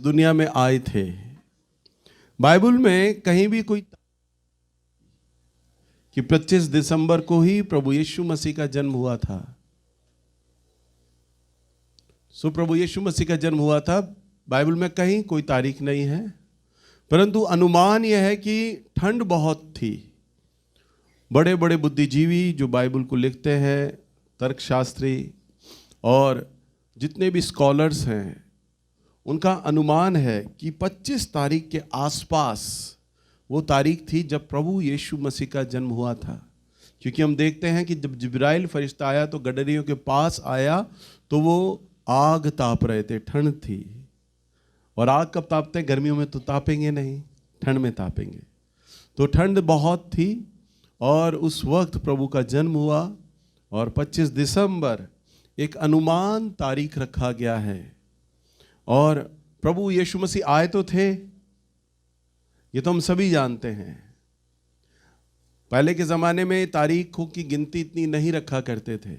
दुनिया में आए थे। बाइबल में कहीं भी कोई कि 25 दिसंबर को ही प्रभु यीशु मसीह का जन्म हुआ था। प्रभु यीशु मसीह का जन्म हुआ था। बाइबल में कहीं कोई तारीख नहीं है, परंतु अनुमान यह है कि ठंड बहुत थी। बड़े बड़े बुद्धिजीवी जो बाइबल को लिखते हैं, तर्कशास्त्री और जितने भी स्कॉलर्स हैं, उनका अनुमान है कि 25 तारीख के आसपास वो तारीख थी जब प्रभु यीशु मसीह का जन्म हुआ था। क्योंकि हम देखते हैं कि जब जिब्राइल फरिश्ता आया तो गडरियों के पास आया तो वो आग ताप रहे थे, ठंड थी। और आग कब तापते हैं? गर्मियों में तो तापेंगे नहीं, ठंड में तापेंगे। तो ठंड बहुत थी और उस वक्त प्रभु का जन्म हुआ और 25 दिसंबर एक अनुमान तारीख रखा गया है। और प्रभु यीशु मसीह आए तो थे, ये तो हम सभी जानते हैं। पहले के ज़माने में तारीखों की गिनती इतनी नहीं रखा करते थे।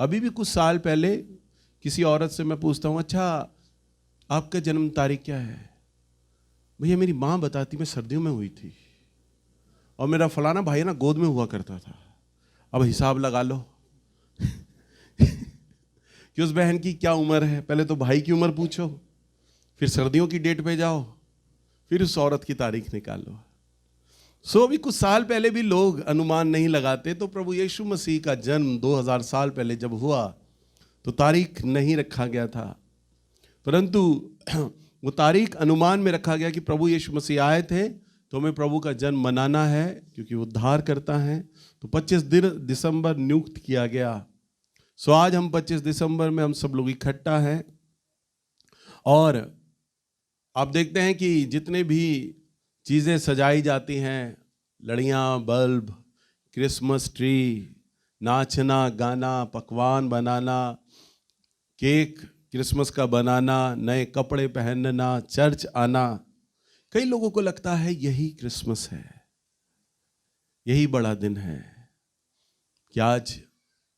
अभी भी कुछ साल पहले किसी औरत से मैं पूछता हूँ, अच्छा आपका जन्म तारीख क्या है? भैया मेरी माँ बताती मैं सर्दियों में हुई थी और मेरा फलाना भाई ना गोद में हुआ करता था। अब हिसाब लगा लो कि उस बहन की क्या उम्र है। पहले तो भाई की उम्र पूछो, फिर सर्दियों की डेट पे जाओ, फिर उस औरत की तारीख निकालो। अभी कुछ साल पहले भी लोग अनुमान नहीं लगाते। तो प्रभु यीशु मसीह का जन्म 2000 साल पहले जब हुआ तो तारीख नहीं रखा गया था, परंतु वो तारीख अनुमान में रखा गया कि प्रभु यीशु मसीह आए थे तो हमें प्रभु का जन्म मनाना है क्योंकि वो उद्धार करता है। तो 25 दिसंबर नियुक्त किया गया। आज हम 25 दिसंबर में हम सब लोग इकट्ठा हैं और आप देखते हैं कि जितने भी चीज़ें सजाई जाती हैं, लड़ियाँ, बल्ब, क्रिसमस ट्री, नाचना गाना, पकवान बनाना, केक क्रिसमस का बनाना, नए कपड़े पहनना, चर्च आना, कई लोगों को लगता है यही क्रिसमस है, यही बड़ा दिन है कि आज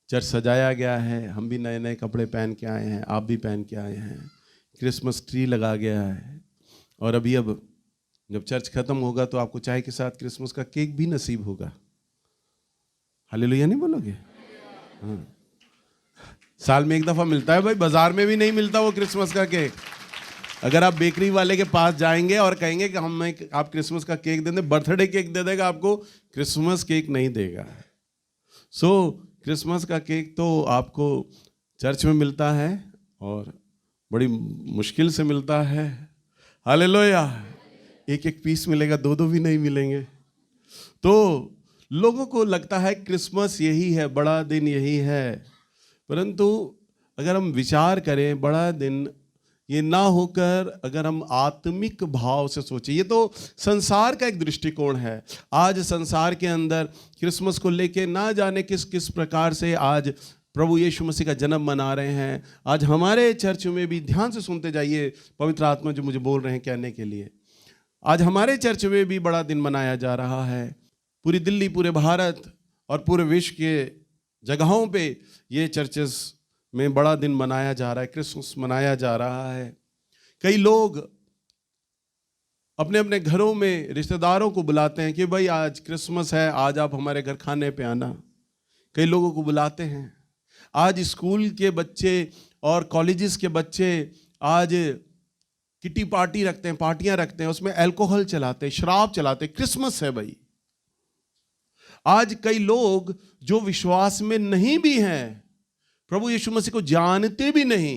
चर्च सजाया गया है, हम भी नए नए कपड़े पहन के आए हैं, आप भी पहन के आए हैं, क्रिसमस ट्री लगा गया है। और अब जब चर्च खत्म होगा तो आपको चाय के साथ क्रिसमस का केक भी नसीब होगा। हालेलुया नहीं बोलोगे? हाँ, साल में एक दफ़ा मिलता है भाई, बाजार में भी नहीं मिलता वो क्रिसमस का केक। अगर आप बेकरी वाले के पास जाएंगे और कहेंगे कि आप क्रिसमस का केक दे दें, बर्थडे केक दे देगा आपको, क्रिसमस केक नहीं देगा। क्रिसमस का केक तो आपको चर्च में मिलता है और बड़ी मुश्किल से मिलता है। हालेलुया! एक एक पीस मिलेगा, दो दो भी नहीं मिलेंगे। तो लोगों को लगता है क्रिसमस यही है, बड़ा दिन यही है, परंतु अगर हम विचार करें, बड़ा दिन ये ना होकर अगर हम आत्मिक भाव से सोचें, ये तो संसार का एक दृष्टिकोण है। आज संसार के अंदर क्रिसमस को लेके ना जाने किस किस प्रकार से आज प्रभु यीशु मसीह का जन्म मना रहे हैं। आज हमारे चर्च में भी, ध्यान से सुनते जाइए, पवित्र आत्मा जो मुझे बोल रहे हैं कहने के लिए, आज हमारे चर्च में भी बड़ा दिन मनाया जा रहा है। पूरी दिल्ली, पूरे भारत और पूरे विश्व के जगहों पे ये चर्चेस में बड़ा दिन मनाया जा रहा है, क्रिसमस मनाया जा रहा है। कई लोग अपने अपने घरों में रिश्तेदारों को बुलाते हैं कि भाई आज क्रिसमस है, आज आप हमारे घर खाने पे आना। कई लोगों को बुलाते हैं। आज स्कूल के बच्चे और कॉलेजेस के बच्चे आज किटी पार्टी रखते हैं, पार्टियां रखते हैं, उसमें अल्कोहल चलाते हैं, शराब चलाते हैं। क्रिसमस है भाई। आज कई लोग जो विश्वास में नहीं भी हैं, प्रभु यीशु मसीह को जानते भी नहीं,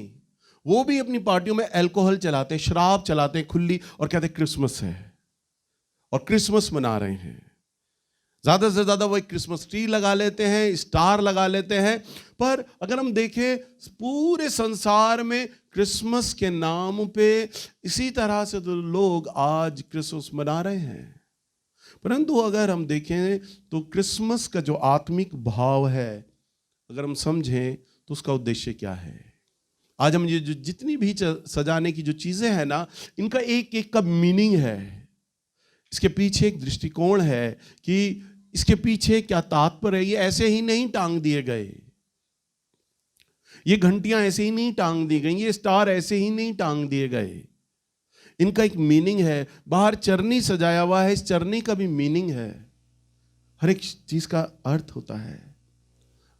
वो भी अपनी पार्टियों में अल्कोहल चलाते हैं, शराब चलाते हैं खुली, और कहते हैं क्रिसमस है और क्रिसमस मना रहे हैं। ज़्यादा से ज़्यादा वो एक क्रिसमस ट्री लगा लेते हैं, स्टार लगा लेते हैं। पर अगर हम देखें पूरे संसार में क्रिसमस के नाम पे इसी तरह से तो लोग आज क्रिसमस मना रहे हैं। परंतु अगर हम देखें तो क्रिसमस का जो आत्मिक भाव है, अगर हम समझें तो उसका उद्देश्य क्या है। आज हम ये जो जितनी भी सजाने की जो चीज़ें हैं ना, इनका एक एक का मीनिंग है। इसके पीछे एक दृष्टिकोण है कि इसके पीछे क्या तात्पर्य है। ये ऐसे ही नहीं टांग दिए गए, ये घंटियां ऐसे ही नहीं टांग दी गई, ये स्टार ऐसे ही नहीं टांग दिए गए। इनका एक मीनिंग है। बाहर चरनी सजाया हुआ है, इस चरनी का भी मीनिंग है। हर एक चीज का अर्थ होता है।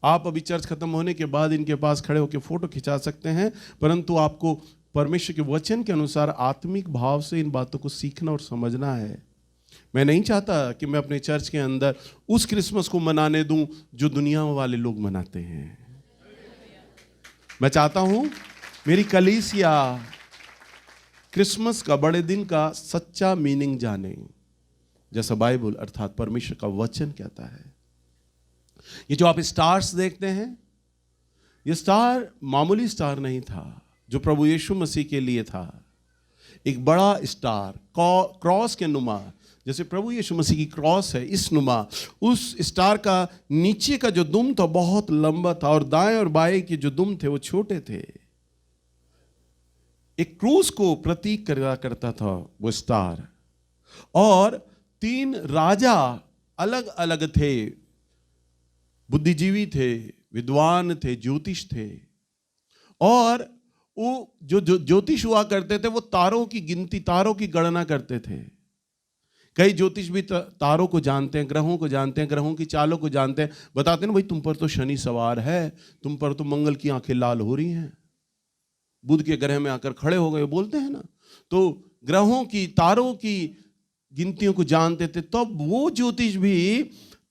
आप अभी चर्च खत्म होने के बाद इनके पास खड़े होकर फोटो खिंचा सकते हैं, परंतु आपको परमेश्वर के वचन के अनुसार आत्मिक भाव से इन बातों को सीखना और समझना है। मैं नहीं चाहता कि मैं अपने चर्च के अंदर उस क्रिसमस को मनाने दूं जो दुनिया वाले लोग मनाते हैं। मैं चाहता हूं मेरी कलीसिया क्रिसमस का, बड़े दिन का सच्चा मीनिंग जाने, जैसा बाइबल अर्थात परमेश्वर का वचन कहता है। ये जो आप स्टार्स देखते हैं, ये स्टार मामूली स्टार नहीं था जो प्रभु यीशु मसीह के लिए था। एक बड़ा स्टार क्रॉस के नुमा, जैसे प्रभु यीशु मसीह की क्रॉस है इस नुमा, उस स्टार का नीचे का जो दुम था बहुत लंबा था और दाएं और बाएं के जो दुम थे वो छोटे थे। एक क्रूस को प्रतीक करा करता था वो स्टार। और 3 राजा अलग अलग थे, बुद्धिजीवी थे, विद्वान थे, ज्योतिष थे। और वो जो ज्योतिष हुआ करते थे वो तारों की गिनती, तारों की गणना करते थे। कई ज्योतिष भी तारों को जानते हैं, ग्रहों को जानते हैं, ग्रहों की चालों को जानते हैं। बताते हैं ना, भाई तुम पर तो शनि सवार है, तुम पर तो मंगल की आंखें लाल हो रही हैं, बुध के ग्रह में आकर खड़े हो गए, बोलते हैं ना। तो ग्रहों की, तारों की गिनतियों को जानते थे। तब वो ज्योतिष भी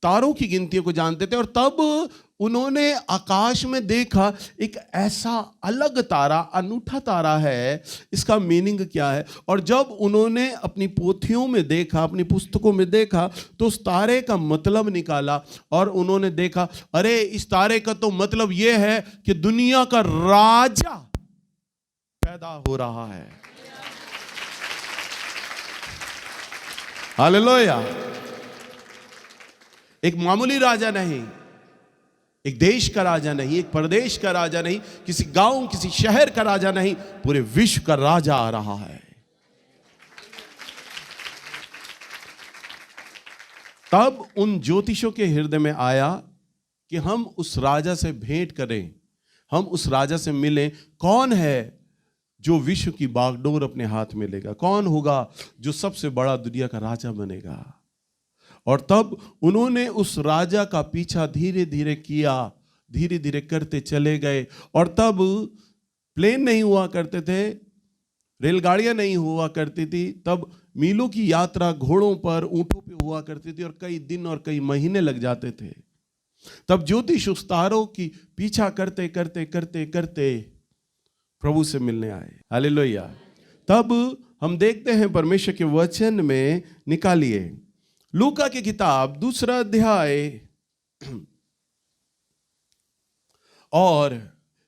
तारों की गिनतियों को जानते थे। और तब उन्होंने आकाश में देखा एक ऐसा अलग तारा, अनूठा तारा है, इसका मीनिंग क्या है। और जब उन्होंने अपनी पोथियों में देखा, अपनी पुस्तकों में देखा, तो उस तारे का मतलब निकाला और उन्होंने देखा, अरे इस तारे का तो मतलब यह है कि दुनिया का राजा पैदा हो रहा है। हालेलुया। एक मामूली राजा नहीं, एक देश का राजा नहीं, एक प्रदेश का राजा नहीं, किसी गांव, किसी शहर का राजा नहीं, पूरे विश्व का राजा आ रहा है। तब उन ज्योतिषों के हृदय में आया कि हम उस राजा से भेंट करें, हम उस राजा से मिलें। कौन है जो विश्व की बागडोर अपने हाथ में लेगा? कौन होगा जो सबसे बड़ा दुनिया का राजा बनेगा? और तब उन्होंने उस राजा का पीछा धीरे धीरे किया, धीरे धीरे करते चले गए। और तब प्लेन नहीं हुआ करते थे, रेलगाड़ियां नहीं हुआ करती थी, तब मीलों की यात्रा घोड़ों पर, ऊंटों पे हुआ करती थी और कई दिन और कई महीने लग जाते थे। तब ज्योतिष उस तारों की पीछा करते करते करते करते प्रभु से मिलने आए। हालेलुया। तब हम देखते हैं परमेश्वर के वचन में, निकालिए लूका की किताब 2 अध्याय और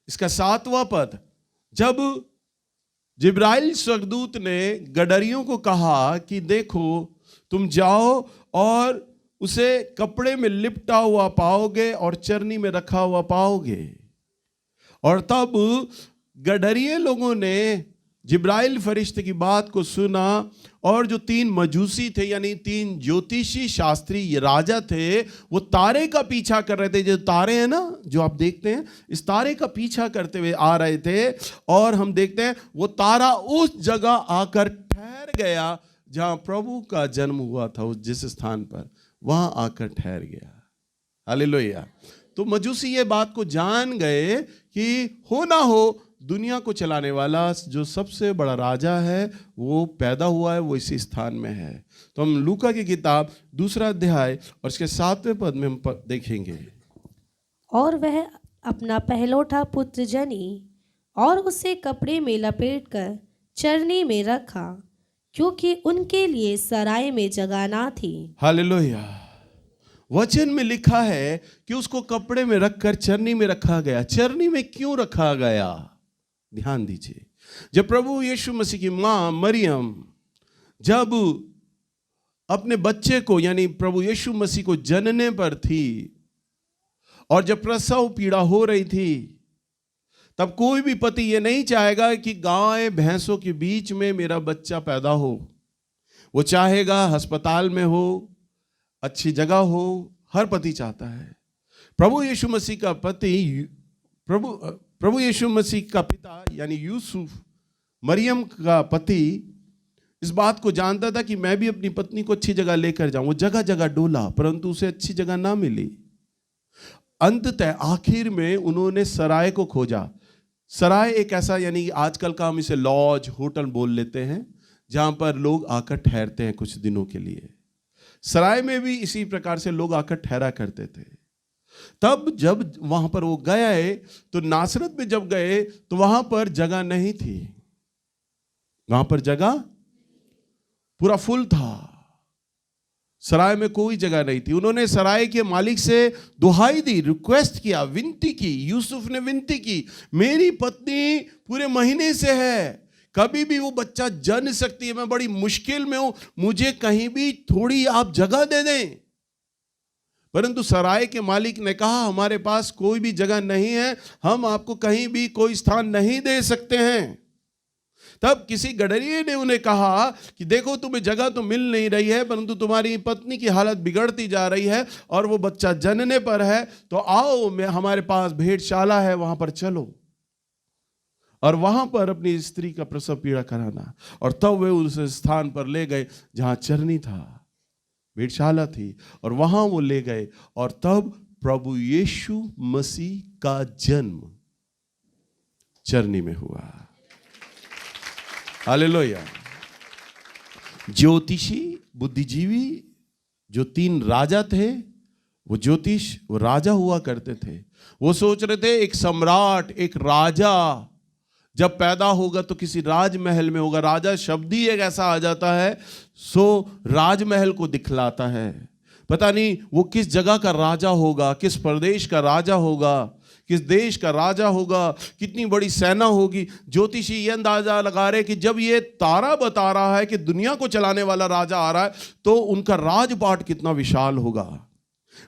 इसका 7वां पद। जब जिब्राइल स्वर्गदूत ने गडरियों को कहा कि देखो तुम जाओ और उसे कपड़े में लिपटा हुआ पाओगे और चरनी में रखा हुआ पाओगे। और तब गडरिये लोगों ने जिब्राइल फरिश्ते की बात को सुना और जो 3 मजूसी थे, यानी 3 ज्योतिषी शास्त्री राजा थे, वो तारे का पीछा कर रहे थे। जो तारे हैं ना, जो आप देखते हैं, इस तारे का पीछा करते हुए आ रहे थे। और हम देखते हैं वो तारा उस जगह आकर ठहर गया जहां प्रभु का जन्म हुआ था। उस जिस स्थान पर, वहां आकर ठहर गया। हालेलुया। तो मजूसी ये बात को जान गए कि हो ना हो, दुनिया को चलाने वाला जो सबसे बड़ा राजा है वो पैदा हुआ है, वो इसी स्थान में है। तो हम लूका की किताब 2 अध्याय और इसके 7वें पद में हम देखेंगे। और वह अपना पहलौठा पुत्र जनी और उसे कपड़े में लपेटकर चरनी में रखा, क्योंकि उनके लिए सराय में जगह ना थी। हालेलुया। वचन में लिखा है कि उसको कपड़े में रखकर चरनी में रखा गया। चरनी में क्यों रखा गया? ध्यान दीजिए। जब प्रभु यीशु मसीह की मां मरियम जब अपने बच्चे को, यानी प्रभु यीशु मसीह को जनने पर थी और जब प्रसव पीड़ा हो रही थी, तब कोई भी पति ये नहीं चाहेगा कि गाय भैंसों के बीच में मेरा बच्चा पैदा हो। वो चाहेगा अस्पताल में हो, अच्छी जगह हो। हर पति चाहता है। प्रभु यीशु मसीह का पति, प्रभु यीशु मसीह का पिता यानी यूसुफ, मरियम का पति, इस बात को जानता था कि मैं भी अपनी पत्नी को अच्छी जगह लेकर जाऊं। वो जगह जगह डोला, परंतु उसे अच्छी जगह ना मिली। अंततः आखिर में उन्होंने सराय को खोजा। सराय एक ऐसा, यानी आजकल का हम इसे लॉज, होटल बोल लेते हैं, जहां पर लोग आकर ठहरते हैं कुछ दिनों के लिए। सराय में भी इसी प्रकार से लोग आकर ठहरा करते थे। तब जब वहां पर वो गए, तो नासरत में जब गए तो वहां पर जगह नहीं थी। वहां पर जगह पूरा फुल था, सराय में कोई जगह नहीं थी। उन्होंने सराय के मालिक से दुहाई दी, रिक्वेस्ट किया, विनती की। यूसुफ ने विनती की, मेरी पत्नी पूरे महीने से है, कभी भी वो बच्चा जन्म सकती है, मैं बड़ी मुश्किल में हूं, मुझे कहीं भी थोड़ी आप जगह दे दें। परंतु सराय के मालिक ने कहा, हमारे पास कोई भी जगह नहीं है, हम आपको कहीं भी कोई स्थान नहीं दे सकते हैं। तब किसी गडरिये ने उन्हें कहा कि देखो, तुम्हें जगह तो मिल नहीं रही है, परंतु तुम्हारी पत्नी की हालत बिगड़ती जा रही है और वो बच्चा जनने पर है, तो आओ, हमारे पास भेड़शाला है, वहां पर चलो और वहां पर अपनी स्त्री का प्रसव पीड़ा कराना। और तब वे उस स्थान पर ले गए जहां चरनी था, भेड़शाला थी, और वहां वो ले गए। और तब प्रभु यीशु मसीह का जन्म चरनी में हुआ। हालेलुया। ज्योतिषी, बुद्धिजीवी, जो 3 राजा थे, वो राजा हुआ करते थे। वो सोच रहे थे एक सम्राट, एक राजा जब पैदा होगा तो किसी राजमहल में होगा। राजा शब्द ही एक ऐसा आ जाता है, सो राजमहल को दिखलाता है। पता नहीं वो किस जगह का राजा होगा, किस प्रदेश का राजा होगा, किस देश का राजा होगा, कितनी बड़ी सेना होगी। ज्योतिषी ये अंदाजा लगा रहे कि जब ये तारा बता रहा है कि दुनिया को चलाने वाला राजा आ रहा है, तो उनका राजपाट कितना विशाल होगा।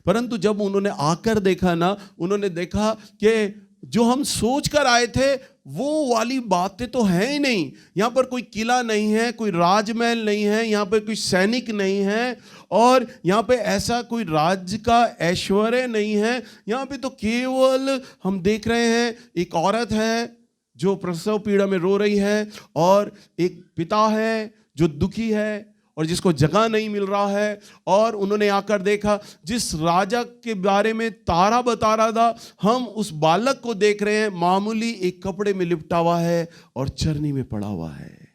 परंतु जब उन्होंने आकर देखा ना, उन्होंने देखा कि जो हम सोच कर आए थे वो वाली बातें तो है ही नहीं। यहाँ पर कोई किला नहीं है, कोई राजमहल नहीं है, यहाँ पर कोई सैनिक नहीं है, और यहाँ पे ऐसा कोई राज्य का ऐश्वर्य नहीं है। यहाँ पे तो केवल हम देख रहे हैं एक औरत है जो प्रसव पीड़ा में रो रही है, और एक पिता है जो दुखी है और जिसको जगह नहीं मिल रहा है। और उन्होंने आकर देखा, जिस राजा के बारे में तारा बता रहा था, हम उस बालक को देख रहे हैं, मामूली एक कपड़े में लिपटा हुआ है और चरनी में पड़ा हुआ है।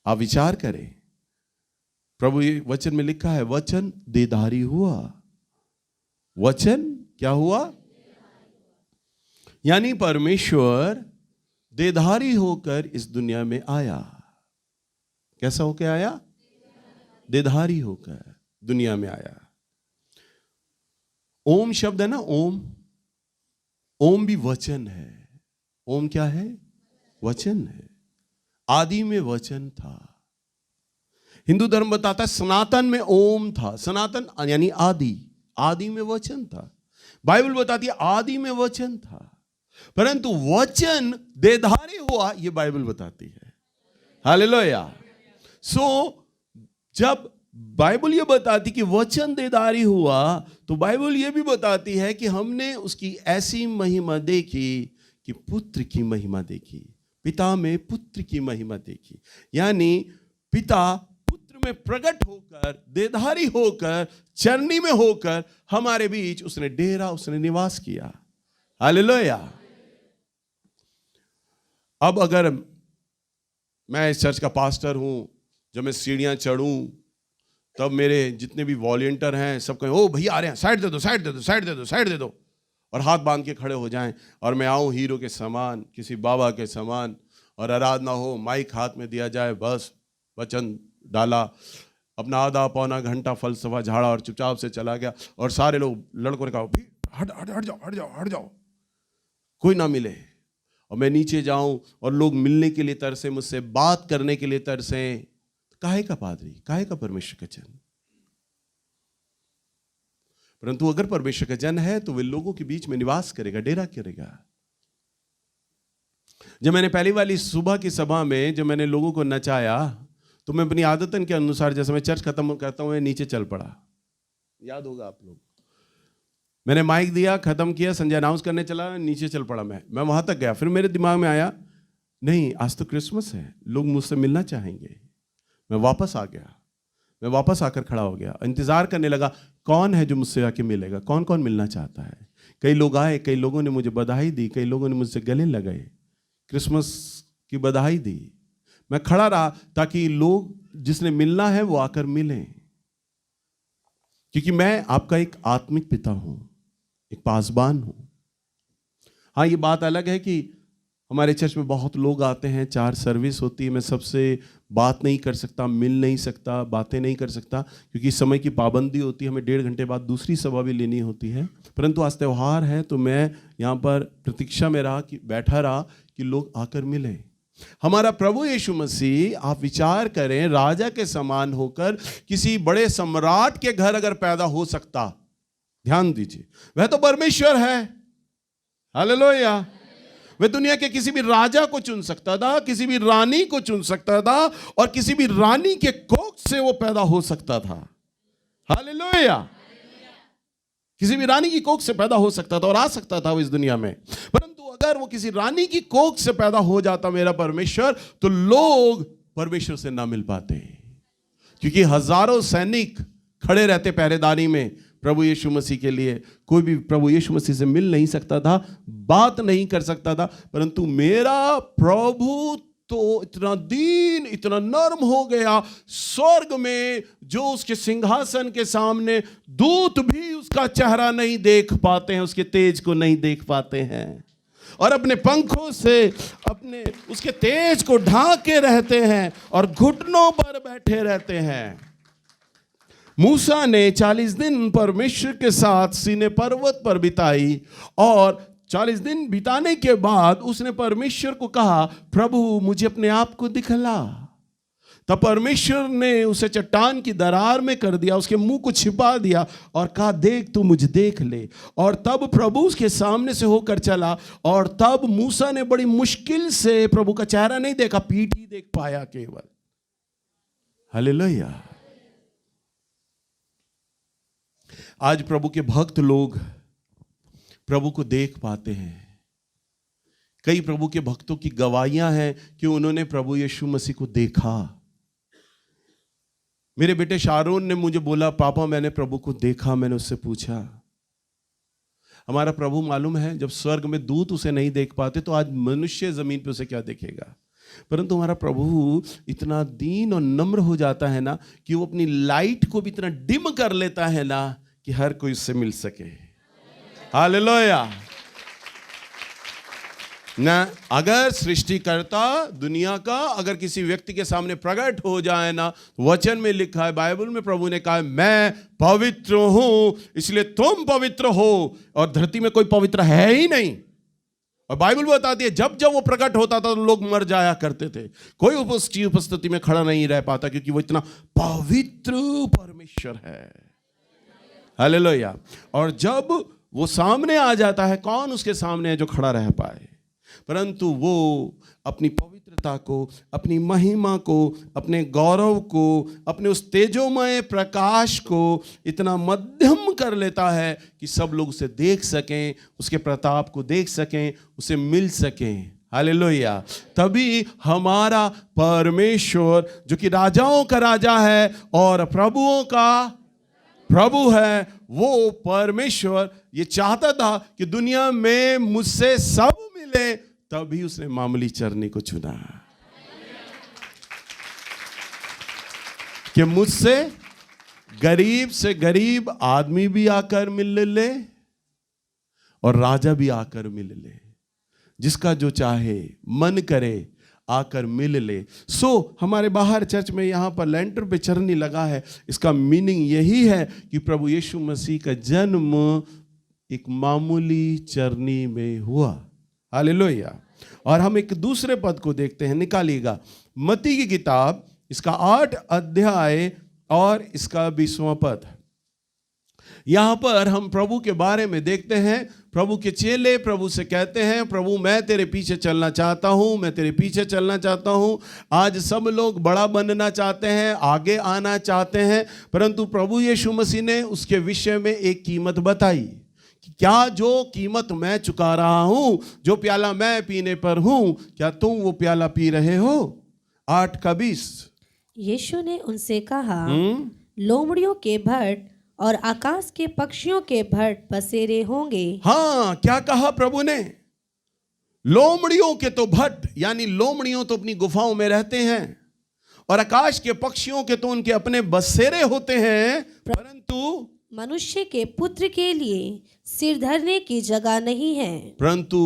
आप विचार करें, प्रभु ये वचन में लिखा है, वचन देधारी हुआ। वचन क्या हुआ? यानी परमेश्वर देधारी होकर इस दुनिया में आया। कैसा होकर आया? देधारी होकर दुनिया में आया। ओम शब्द है ना, ओम, ओम भी वचन है। ओम क्या है? वचन है। आदि में वचन था। हिंदू धर्म बताता है सनातन में ओम था। सनातन यानी आदि, आदि में वचन था। बाइबल बताती है आदि में वचन था, परंतु वचन देधारी हुआ, यह बाइबल बताती है। हालेलुया। सो जब बाइबल ये बताती कि वचन देधारी हुआ, तो बाइबल ये भी बताती है कि हमने उसकी ऐसी महिमा देखी कि पुत्र की महिमा देखी। पिता में पुत्र की महिमा देखी, यानी पिता पुत्र में प्रकट होकर, देधारी होकर, चरनी में होकर हमारे बीच उसने डेरा, उसने निवास किया। हालेलुया। अब अगर मैं इस चर्च का पास्टर हूं, जब मैं सीढ़ियां चढ़ूं, तब मेरे जितने भी वॉलंटियर हैं सब कहें, ओ भैया आ रहे हैं, साइड दे दो, साइड दे दो, साइड दे दो, साइड दे दो, और हाथ बांध के खड़े हो जाएं, और मैं आऊं हीरो के समान, किसी बाबा के समान, और आराधना हो, माइक हाथ में दिया जाए, बस वचन डाला, अपना आधा पौना घंटा फलसफा झाड़ा और चुपचाप से चला गया। और सारे लोग, लड़कों ने कहा हट हट हट जाओ, हट जाओ, हट जाओ, कोई ना मिले। और मैं नीचे जाऊं और लोग मिलने के लिए तरसे, मुझसे बात करने के लिए तरसे। काहे का पादरी, काहे का परमेश्वर का जन? परंतु अगर परमेश्वर का जन है तो वे लोगों के बीच में निवास करेगा, डेरा करेगा। जब मैंने पहली वाली सुबह की सभा में जब मैंने लोगों को नचाया, तो मैं अपनी आदतन के अनुसार, जैसे मैं चर्च खत्म करता हूं, नीचे चल पड़ा। याद होगा आप लोग, मैंने माइक दिया, खत्म किया, संजय अनाउंस करने चला, नीचे चल पड़ा। मैं वहां तक गया। फिर मेरे दिमाग में आया, नहीं, आज तो क्रिसमस है, लोग मुझसे मिलना चाहेंगे। मैं वापस आ गया, मैं वापस आकर खड़ा हो गया, इंतजार करने लगा कौन है जो मुझसे आके मिलेगा, कौन कौन मिलना चाहता है। कई लोग आए, कई लोगों ने मुझे बधाई दी, कई लोगों ने मुझसे गले लगाए, क्रिसमस की बधाई दी। मैं खड़ा रहा ताकि लोग जिसने मिलना है वो आकर मिलें, क्योंकि मैं आपका एक आत्मिक पिता हूं, एक पासबान हूं। हाँ, ये बात अलग है कि हमारे चर्च में बहुत लोग आते हैं, 4 सर्विस होती है, मैं सबसे बात नहीं कर सकता, मिल नहीं सकता, बातें नहीं कर सकता, क्योंकि समय की पाबंदी होती है, हमें 1.5 घंटे बाद दूसरी सभा भी लेनी होती है। परंतु आज त्यौहार है तो मैं यहाँ पर प्रतीक्षा में रहा, कि बैठा रहा कि लोग आकर मिलें। हमारा प्रभु यीशु मसीह, आप विचार करें, राजा के समान होकर किसी बड़े सम्राट के घर अगर पैदा हो सकता, ध्यान दीजिए, वह तो परमेश्वर है। हालेलुया। वह दुनिया के किसी भी राजा को चुन सकता था, किसी भी रानी को चुन सकता था, और किसी भी रानी के कोख से वो पैदा हो सकता था। हालेलुया। किसी भी रानी की कोख से पैदा हो सकता था और आ सकता था वो इस दुनिया में। परंतु अगर वो किसी रानी की कोख से पैदा हो जाता मेरा परमेश्वर, तो लोग परमेश्वर से ना मिल पाते, क्योंकि हजारों सैनिक खड़े रहते पहरेदारी में प्रभु यीशु मसीह के लिए। कोई भी प्रभु यीशु मसीह से मिल नहीं सकता था, बात नहीं कर सकता था। परंतु मेरा प्रभु तो इतना दीन, इतना नर्म हो गया, स्वर्ग में जो उसके सिंहासन के सामने दूत भी उसका चेहरा नहीं देख पाते हैं, उसके तेज को नहीं देख पाते हैं, और अपने पंखों से अपने उसके तेज को ढांके रहते हैं और घुटनों पर बैठे रहते हैं। मूसा ने 40 दिन परमेश्वर के साथ सीने पर्वत पर बिताई, और 40 दिन बिताने के बाद उसने परमेश्वर को कहा, प्रभु मुझे अपने आप को दिखला। तब परमेश्वर ने उसे चट्टान की दरार में कर दिया, उसके मुंह को छिपा दिया और कहा, देख तू मुझे देख ले। और तब प्रभु उसके सामने से होकर चला, और तब मूसा ने बड़ी मुश्किल से प्रभु का चेहरा नहीं देखा, पीठ ही देख पाया केवल। हालेलुया। आज प्रभु के भक्त लोग प्रभु को देख पाते हैं। कई प्रभु के भक्तों की गवाहियां हैं कि उन्होंने प्रभु यीशु मसीह को देखा। मेरे बेटे शारोन ने मुझे बोला, पापा मैंने प्रभु को देखा। मैंने उससे पूछा, हमारा प्रभु मालूम है जब स्वर्ग में दूत उसे नहीं देख पाते, तो आज मनुष्य जमीन पे उसे क्या देखेगा। परंतु हमारा प्रभु इतना दीन और नम्र हो जाता है ना, कि वो अपनी लाइट को भी इतना डिम कर लेता है ना, कि हर कोई उससे मिल सके। हालेलुया। ना अगर सृष्टिकर्ता दुनिया का अगर किसी व्यक्ति के सामने प्रकट हो जाए ना, वचन में लिखा है, बाइबल में प्रभु ने कहा है, मैं पवित्र हूं इसलिए तुम पवित्र हो, और धरती में कोई पवित्र है ही नहीं। और बाइबल बताती है जब जब वो प्रकट होता था तो लोग मर जाया करते थे, कोई उपस्थिति में खड़ा नहीं रह पाता, क्योंकि वो इतना पवित्र परमेश्वर है। हालेलुया। और जब वो सामने आ जाता है, कौन उसके सामने है जो खड़ा रह पाए। परंतु वो अपनी पवित्रता को, अपनी महिमा को, अपने गौरव को, अपने उस तेजोमय प्रकाश को इतना मध्यम कर लेता है कि सब लोग उसे देख सकें, उसके प्रताप को देख सकें, उसे मिल सकें। हालेलुया। तभी हमारा परमेश्वर जो कि राजाओं का राजा है और प्रभुओं का प्रभु है, वो परमेश्वर ये चाहता था कि दुनिया में मुझसे सब मिले, तभी उसने मामूली चरनी को चुना कि मुझसे गरीब से गरीब आदमी भी आकर मिल ले और राजा भी आकर मिल ले, जिसका जो चाहे मन करे आकर मिल ले। हमारे बाहर चर्च में यहाँ पर लेंटर पे चरनी लगा है, इसका मीनिंग यही है कि प्रभु यीशु मसीह का जन्म एक मामूली चरनी में हुआ। हालेलुया। और हम एक दूसरे पद को देखते हैं, निकालिएगा, मत्ती की किताब इसका 8 अध्याय और इसका 20वां पद। यहां पर हम प्रभु के बारे में देखते हैं। प्रभु के चेले प्रभु से कहते हैं, प्रभु मैं तेरे पीछे चलना चाहता हूं, मैं तेरे पीछे चलना चाहता हूं। आज सब लोग बड़ा बनना चाहते हैं, आगे आना चाहते हैं, परंतु प्रभु यीशु मसीह ने उसके विषय में एक कीमत बताई कि क्या जो कीमत मैं चुका रहा हूं, जो प्याला मैं पीने पर हूं, क्या तुम वो प्याला पी रहे हो? 8:20। यीशु ने उनसे कहा, लोमड़ियों के भट्ट और आकाश के पक्षियों के भट्ट बसेरे होंगे। हाँ, क्या कहा प्रभु ने? लोमड़ियों के तो भट्ट, यानी लोमड़ियों तो अपनी गुफाओं में रहते हैं, और आकाश के पक्षियों के तो उनके अपने बसेरे होते हैं, परंतु मनुष्य के पुत्र के लिए सिर धरने की जगह नहीं है। परंतु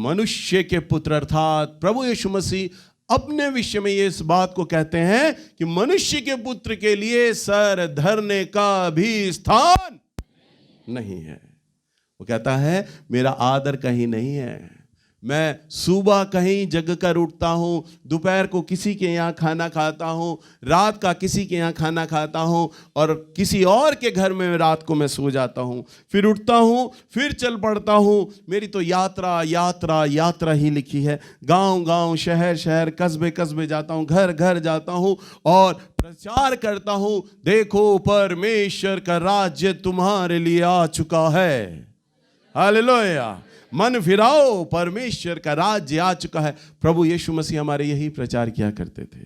मनुष्य के पुत्र अर्थात प्रभु यीशु मसीह अपने विषय में ये इस बात को कहते हैं कि मनुष्य के पुत्र के लिए सर धरने का भी स्थान नहीं है। वो कहता है मेरा आदर कहीं नहीं है, मैं सुबह कहीं जग कर उठता हूँ, दोपहर को किसी के यहाँ खाना खाता हूँ, रात का किसी के यहाँ खाना खाता हूँ, और किसी और के घर में रात को मैं सो जाता हूँ, फिर उठता हूँ, फिर चल पड़ता हूँ। मेरी तो यात्रा यात्रा यात्रा ही लिखी है। गांव गांव, शहर शहर, कस्बे कस्बे जाता हूँ, घर घर जाता हूँ और प्रचार करता हूँ, देखो परमेश्वर का राज्य तुम्हारे लिए आ चुका है। हालेलुया। मन फिराओ, परमेश्वर का राज्य आ चुका है। प्रभु यीशु मसीह हमारे यही प्रचार किया करते थे।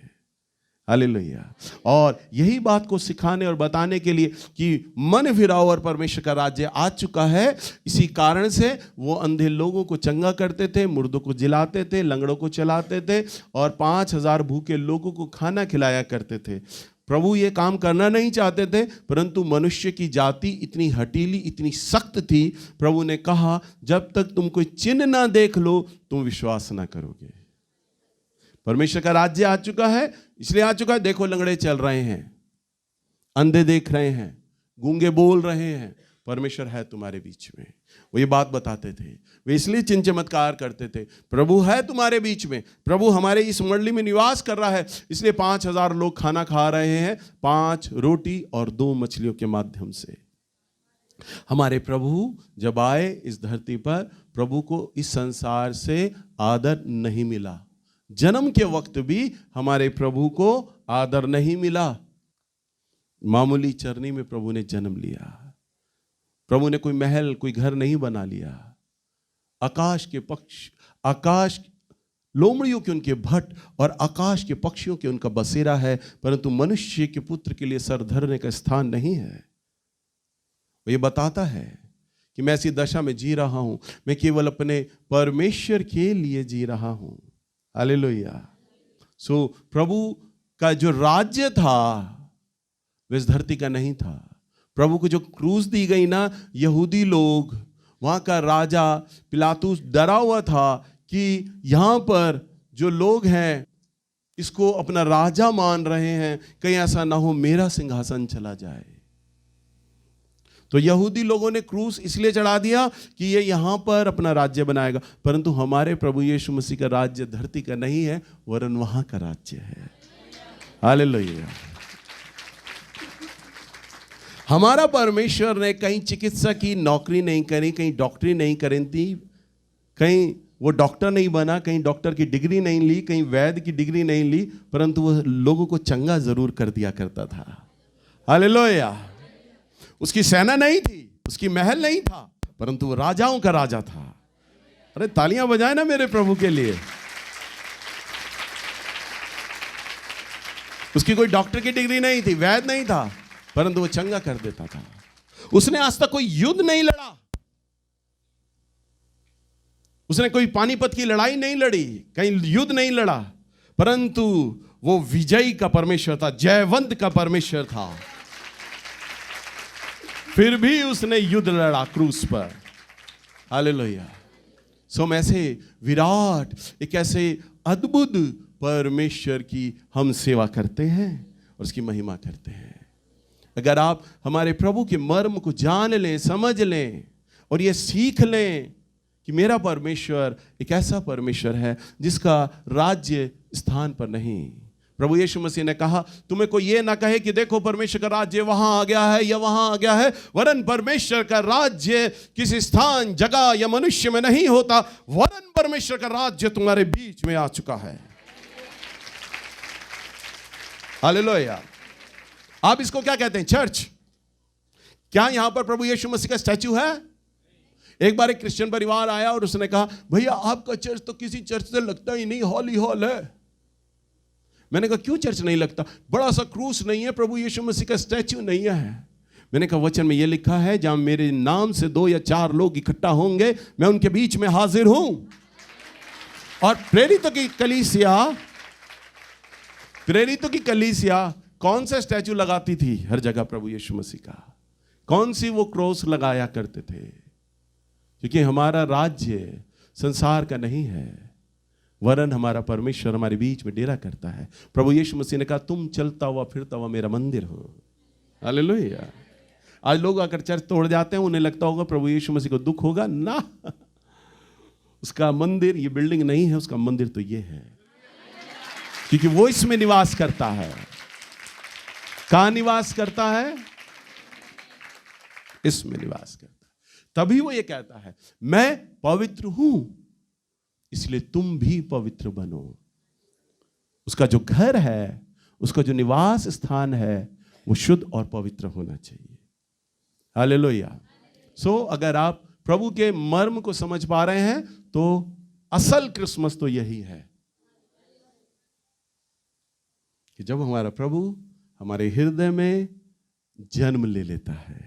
हालेलुया। और यही बात को सिखाने और बताने के लिए कि मन फिराओ और परमेश्वर का राज्य आ चुका है, इसी कारण से वो अंधे लोगों को चंगा करते थे, मुर्दों को जिलाते थे, लंगड़ों को चलाते थे और 5000 भूखे लोगों को खाना खिलाया करते थे। प्रभु ये काम करना नहीं चाहते थे, परंतु मनुष्य की जाति इतनी हठीली, इतनी सख्त थी, प्रभु ने कहा जब तक तुम कोई चिन्ह ना देख लो तुम विश्वास ना करोगे। परमेश्वर का राज्य आ चुका है, इसलिए आ चुका है, देखो लंगड़े चल रहे हैं, अंधे देख रहे हैं, गूंगे बोल रहे हैं, परमेश्वर है तुम्हारे बीच में। वो ये बात बताते थे, वे इसलिए चिन्ह चमत्कार करते थे, प्रभु है तुम्हारे बीच में, प्रभु हमारे इस मंडली में निवास कर रहा है। इसलिए 5000 लोग खाना खा रहे हैं 5 रोटी और 2 मछलियों के माध्यम से। हमारे प्रभु जब आए इस धरती पर, प्रभु को इस संसार से आदर नहीं मिला। जन्म के वक्त भी हमारे प्रभु को आदर नहीं मिला। मामूली चरनी में प्रभु ने जन्म लिया। प्रभु ने कोई महल, कोई घर नहीं बना लिया। आकाश के पक्ष, आकाश लोमड़ियों के उनके भट्ट और आकाश के पक्षियों के उनका बसेरा है, परंतु मनुष्य के पुत्र के लिए सर धरने का स्थान नहीं है। वो ये बताता है कि मैं ऐसी दशा में जी रहा हूं, मैं केवल अपने परमेश्वर के लिए जी रहा हूं। हालेलुया। सो प्रभु का जो राज्य था वह इस धरती का नहीं था। प्रभु को जो क्रूस दी गई ना, यहूदी लोग, वहाँ का राजा पिलातुस डरा हुआ था कि यहाँ पर जो लोग हैं इसको अपना राजा मान रहे हैं, कहीं ऐसा ना हो मेरा सिंहासन चला जाए। तो यहूदी लोगों ने क्रूस इसलिए चढ़ा दिया कि ये यहाँ पर अपना राज्य बनाएगा, परंतु हमारे प्रभु यीशु मसीह का राज्य धरती का नहीं है, वरन वहाँ का राज्य है। हालेलुया। हमारा परमेश्वर ने कहीं चिकित्सक की नौकरी नहीं करी, कहीं डॉक्टरी नहीं करी थी, कहीं वो डॉक्टर नहीं बना, कहीं डॉक्टर की डिग्री नहीं ली, कहीं वैद्य की डिग्री नहीं ली, परंतु वो लोगों को चंगा जरूर कर दिया करता था। हालेलुया। उसकी सेना नहीं थी, उसकी महल नहीं था, परंतु वो राजाओं का राजा था। अरे तालियां बजाए ना मेरे प्रभु के लिए। उसकी कोई डॉक्टर की डिग्री नहीं थी, वैद्य नहीं था, परंतु वो चंगा कर देता था। उसने आज तक कोई युद्ध नहीं लड़ा, उसने कोई पानीपत की लड़ाई नहीं लड़ी, कहीं युद्ध नहीं लड़ा, परंतु वो विजयी का परमेश्वर था, जयवंत का परमेश्वर था। फिर भी उसने युद्ध लड़ा क्रूस पर। हालेलुया। सो हम ऐसे विराट, एक ऐसे अद्भुत परमेश्वर की हम सेवा करते हैं और उसकी महिमा करते हैं। अगर आप हमारे प्रभु के मर्म को जान लें, समझ लें और ये सीख लें कि मेरा परमेश्वर एक ऐसा परमेश्वर है जिसका राज्य स्थान पर नहीं। प्रभु यीशु मसीह ने कहा, तुम्हें कोई ये ना कहे कि देखो परमेश्वर का राज्य वहां आ गया है या वहां आ गया है, वरन परमेश्वर का राज्य किसी स्थान, जगह या मनुष्य में नहीं होता, वरन परमेश्वर का राज्य तुम्हारे बीच में आ चुका है। हालेलुया। आप इसको क्या कहते हैं? चर्च। क्या यहां पर प्रभु यीशु मसीह का स्टैच्यू है? एक बार एक क्रिश्चियन परिवार आया और उसने कहा, भैया आपका चर्च तो किसी चर्च से लगता ही नहीं, हॉली हॉल है। मैंने कहा क्यों चर्च नहीं लगता? बड़ा सा क्रूस नहीं है, प्रभु यीशु मसीह का स्टैच्यू नहीं है। मैंने कहा वचन में यह लिखा है, जहां मेरे नाम से 2 या 4 लोग इकट्ठा होंगे, मैं उनके बीच में हाजिर हूं। और प्रेरितों की कलीसिया कौन सा स्टैचू लगाती थी हर जगह? प्रभु यीशु मसीह का। कौन सी वो क्रॉस लगाया करते थे? क्योंकि हमारा राज्य संसार का नहीं है, वरन हमारा परमेश्वर हमारे बीच में डेरा करता है। प्रभु यीशु मसीह ने कहा, तुम चलता हुआ फिरता हुआ मेरा मंदिर हो। हालेलुया। आज लोग आकर चर्च तोड़ जाते हैं, उन्हें लगता होगा प्रभु यीशु मसीह को दुख होगा ना। उसका मंदिर ये बिल्डिंग नहीं है, उसका मंदिर तो ये है, क्योंकि वो इसमें निवास करता है। कहां निवास करता है? इसमें निवास करता है। तभी वो ये कहता है, मैं पवित्र हूं, इसलिए तुम भी पवित्र बनो। उसका जो घर है, उसका जो निवास स्थान है, वो शुद्ध और पवित्र होना चाहिए। हालेलुया। सो अगर आप प्रभु के मर्म को समझ पा रहे हैं तो असल क्रिसमस तो यही है कि जब हमारा प्रभु हमारे हृदय में जन्म ले लेता है।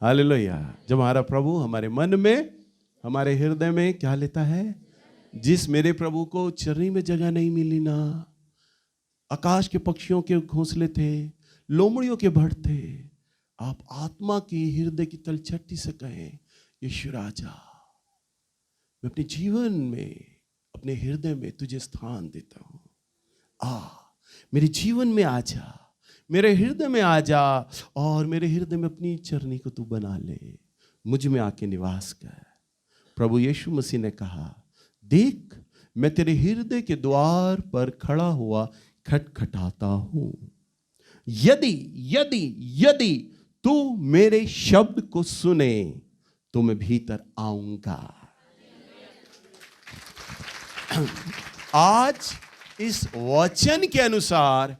हालेलुया। जब हमारा प्रभु हमारे मन में, हमारे हृदय में क्या लेता है? जिस मेरे प्रभु को चरनी में जगह नहीं मिली ना, आकाश के पक्षियों के घोंसले थे, लोमड़ियों के भट्ट थे, आप आत्मा की हृदय की तलछटी से कहें, यीशु राजा, मैं अपने जीवन में, अपने हृदय में तुझे स्थान देता हूं। मेरे जीवन में आ जा, मेरे हृदय में आ जा, और मेरे हृदय में अपनी चरनी को तू बना ले, मुझ में आके निवास कर। प्रभु यीशु मसीह ने कहा, देख मैं तेरे हृदय के द्वार पर खड़ा हुआ खटखटाता हूं। यदि यदि यदि तू मेरे शब्द को सुने तो मैं भीतर आऊंगा। आज इस वचन के अनुसार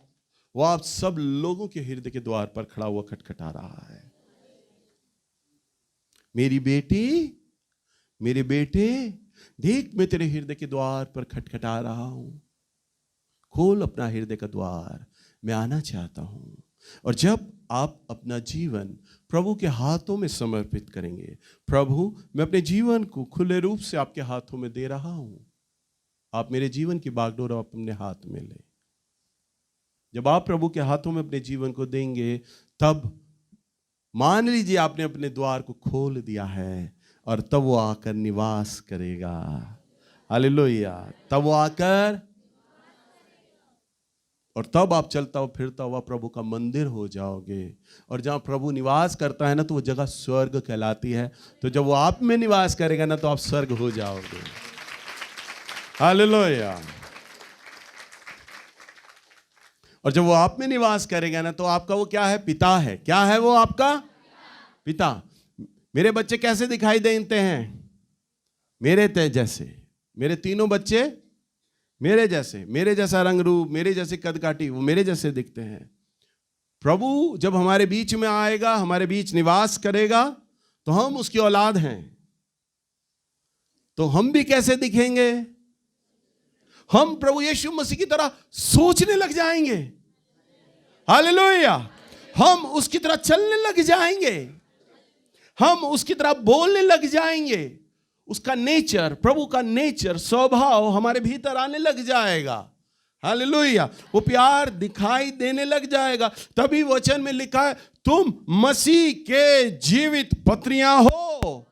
वो आप सब लोगों के हृदय के द्वार पर खड़ा हुआ खटखटा रहा है। मेरी बेटी, मेरे बेटे, देख मैं तेरे हृदय के द्वार पर खटखटा रहा हूं। खोल अपना हृदय का द्वार, मैं आना चाहता हूं। और जब आप अपना जीवन प्रभु के हाथों में समर्पित करेंगे, प्रभु मैं अपने जीवन को खुले रूप से आपके हाथों में दे रहा हूं, आप मेरे जीवन की बागडोर आप अपने हाथ में ले। जब आप प्रभु के हाथों में अपने जीवन को देंगे, तब मान लीजिए आपने अपने द्वार को खोल दिया है, और तब वो आकर निवास करेगा। हालेलुया। तब वो आकर, और तब आप चलता हुआ फिरता हुआ प्रभु का मंदिर हो जाओगे। और जहां प्रभु निवास करता है ना, तो वो जगह स्वर्ग कहलाती है। तो जब वो आप में निवास करेगा ना, तो आप स्वर्ग हो जाओगे। हालेलुया। और जब वो आप में निवास करेगा ना, तो आपका वो क्या है? पिता है। क्या है वो? आपका पिता। मेरे बच्चे कैसे दिखाई देते हैं? मेरे जैसे। मेरे तीनों बच्चे मेरे जैसे, मेरे जैसा रंग रूप, मेरे जैसे कद काठी, वो मेरे जैसे दिखते हैं। प्रभु जब हमारे बीच में आएगा, हमारे बीच निवास करेगा, तो हम उसकी औलाद हैं। तो हम भी कैसे दिखेंगे? हम प्रभु यीशु मसीह की तरह सोचने लग जाएंगे। हालेलुया। हम उसकी तरह चलने लग जाएंगे, हम उसकी तरह बोलने लग जाएंगे। उसका नेचर, प्रभु का नेचर, स्वभाव हमारे भीतर आने लग जाएगा। हालेलुया। वो प्यार दिखाई देने लग जाएगा। तभी वचन में लिखा है, तुम मसीह के जीवित पत्रियां हो।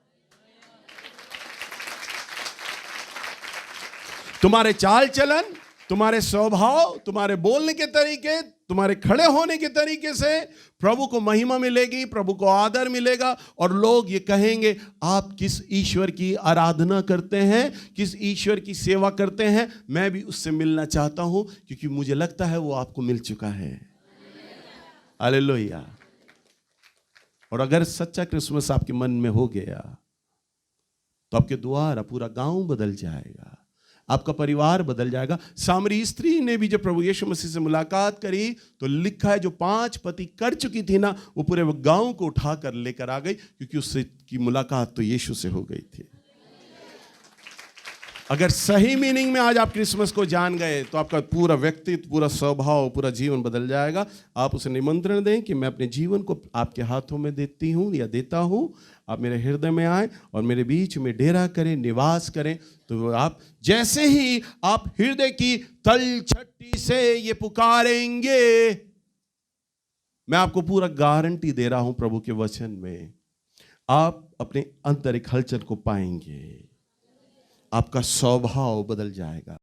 तुम्हारे चाल चलन, तुम्हारे स्वभाव, तुम्हारे बोलने के तरीके, तुम्हारे खड़े होने के तरीके से प्रभु को महिमा मिलेगी, प्रभु को आदर मिलेगा। और लोग ये कहेंगे, आप किस ईश्वर की आराधना करते हैं, किस ईश्वर की सेवा करते हैं, मैं भी उससे मिलना चाहता हूं, क्योंकि मुझे लगता है वो आपको मिल चुका है। हालेलुया। और अगर सच्चा क्रिसमस आपके मन में हो गया, तो आपके द्वारा पूरा गांव बदल जाएगा, आपका परिवार बदल जाएगा। सामरी स्त्री ने भी जब प्रभु यीशु मसीह से मुलाकात करी तो लिखा है जो 5 पति कर चुकी थी ना, वो पूरे गांव को उठा कर लेकर आ गई, क्योंकि उससे की मुलाकात तो यीशु से हो गई थी। अगर सही मीनिंग में आज आप क्रिसमस को जान गए तो आपका पूरा व्यक्तित्व, पूरा स्वभाव, पूरा जीवन बदल जाएगा। आप उसे निमंत्रण दें कि मैं अपने जीवन को आपके हाथों में देती हूँ या देता हूँ, आप मेरे हृदय में आए और मेरे बीच में डेरा करें, निवास करें। तो आप जैसे ही आप हृदय की तलछटी से ये पुकारेंगे, मैं आपको पूरा गारंटी दे रहा हूं प्रभु के वचन में, आप अपने अंदर एक हलचल को पाएंगे, आपका स्वभाव बदल जाएगा।